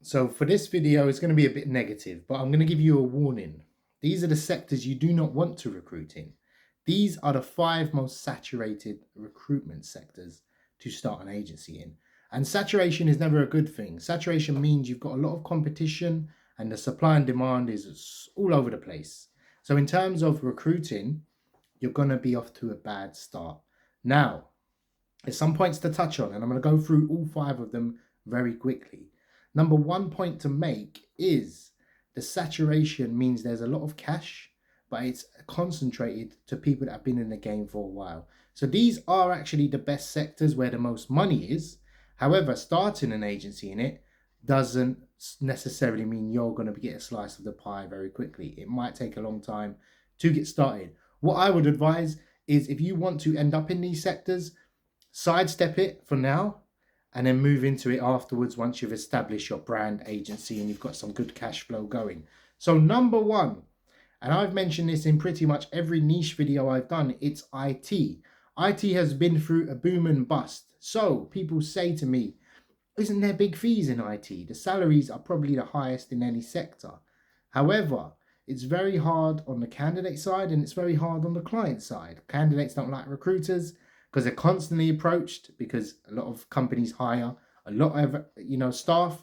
So for this video, it's going to be a bit negative, but I'm going to give you a warning. These are the sectors you do not want to recruit in. These are the 5 most saturated recruitment sectors to start an agency in. And saturation is never a good thing. Saturation means you've got a lot of competition and the supply and demand is all over the place. So in terms of recruiting, you're going to be off to a bad start. Now, there's some points to touch on, and I'm going to go through all 5 of them very quickly. Number one point to make is the saturation means there's a lot of cash, but it's concentrated to people that have been in the game for a while. So these are actually the best sectors where the most money is. However, starting an agency in it doesn't necessarily mean you're going to get a slice of the pie very quickly. It might take a long time to get started. What I would advise is if you want to end up in these sectors, sidestep it for now and then move into it afterwards once you've established your brand agency and you've got some good cash flow going. So number one, and I've mentioned this in pretty much every niche video I've done, it's IT. IT has been through a boom and bust. So people say to me, isn't there big fees in IT? The salaries are probably the highest in any sector. However, it's very hard on the candidate side and it's very hard on the client side. Candidates don't like recruiters because they're constantly approached, because a lot of companies hire a lot of staff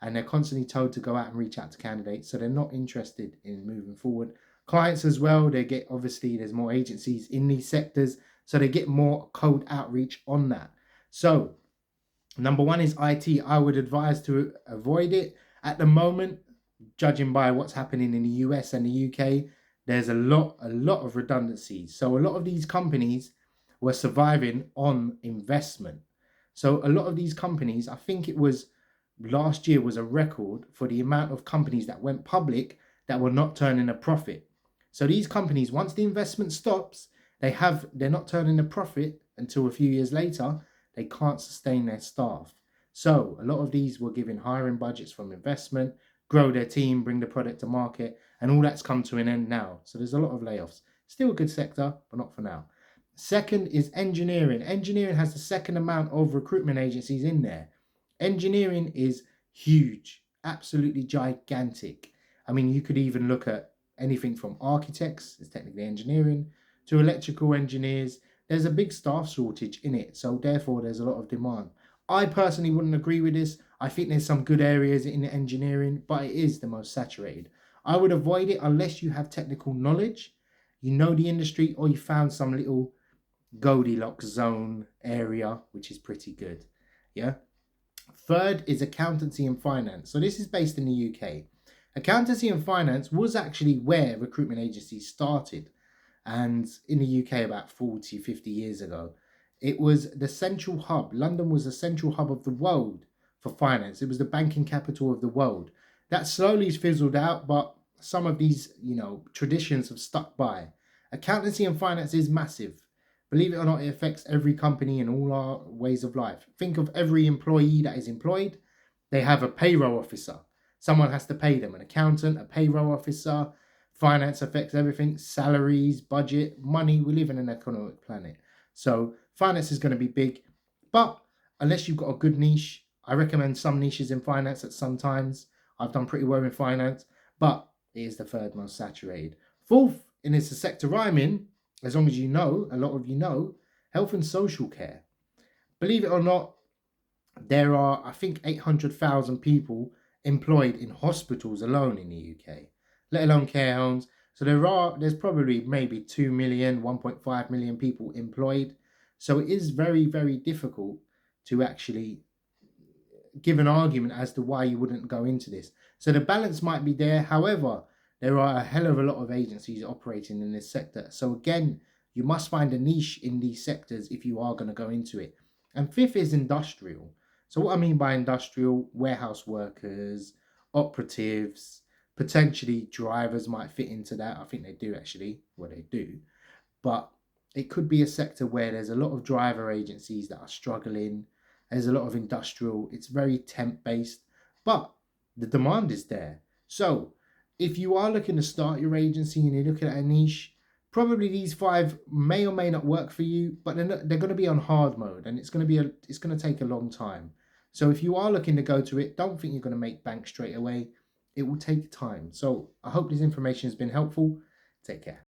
and they're constantly told to go out and reach out to candidates, so they're not interested in moving forward. Clients as well, they get, obviously there's more agencies in these sectors, so they get more cold outreach on that. So number one is IT. I would advise to avoid it at the moment. Judging by what's happening in the US and the UK, there's a lot of redundancies. So a lot of these companies were surviving on investment. So a lot of these companies, I think it was last year was a record for the amount of companies that went public that were not turning a profit. So these companies, once the investment stops, they're not turning a profit until a few years later. They can't sustain their staff. So a lot of these were given hiring budgets from investment, grow their team, bring the product to market, and all that's come to an end now. So there's a lot of layoffs. Still a good sector, but not for now. Second is engineering. Engineering has the second amount of recruitment agencies in there. Engineering is huge, absolutely gigantic. I mean, you could even look at anything from architects, it's technically engineering, to electrical engineers. There's a big staff shortage in it, so therefore there's a lot of demand. I personally wouldn't agree with this. I think there's some good areas in engineering, but it is the most saturated. I would avoid it unless you have technical knowledge, you know the industry, or you found some little Goldilocks zone area, which is pretty good. Yeah. Third is accountancy and finance. So this is based in the UK. Accountancy and finance was actually where recruitment agencies started. And in the UK about 40, 50 years ago, it was the central hub. London was the central hub of the world for finance. It was the banking capital of the world. That slowly has fizzled out, but some of these, traditions have stuck by. Accountancy and finance is massive. Believe it or not, it affects every company and all our ways of life. Think of every employee that is employed. They have a payroll officer. Someone has to pay them, an accountant, a payroll officer. Finance affects everything, salaries, budget, money. We live in an economic planet. So finance is going to be big. But unless you've got a good niche, I recommend some niches in finance at some times. I've done pretty well in finance, but it is the third most saturated. Fourth, and it's the sector I'm in, as long as you know, a lot of you know, health and social care. Believe it or not, there are, I think, 800,000 people employed in hospitals alone in the UK, let alone care homes. So there's probably maybe 2 million, 1.5 million people employed. So it is very, very difficult to actually give an argument as to why you wouldn't go into this. So the balance might be there. However, there are a hell of a lot of agencies operating in this sector. So again, you must find a niche in these sectors if you are going to go into it. And fifth is industrial. So what I mean by industrial, warehouse workers, operatives, potentially drivers might fit into that. I think they do actually. Well, they do. But it could be a sector where there's a lot of driver agencies that are struggling. There's a lot of industrial. It's very temp based, but the demand is there. So if you are looking to start your agency and you're looking at a niche, probably these 5 may or may not work for you, but they're going to be on hard mode, and it's going to take a long time. So if you are looking to go to it, don't think you're going to make bank straight away. It will take time. So I hope this information has been helpful. Take care.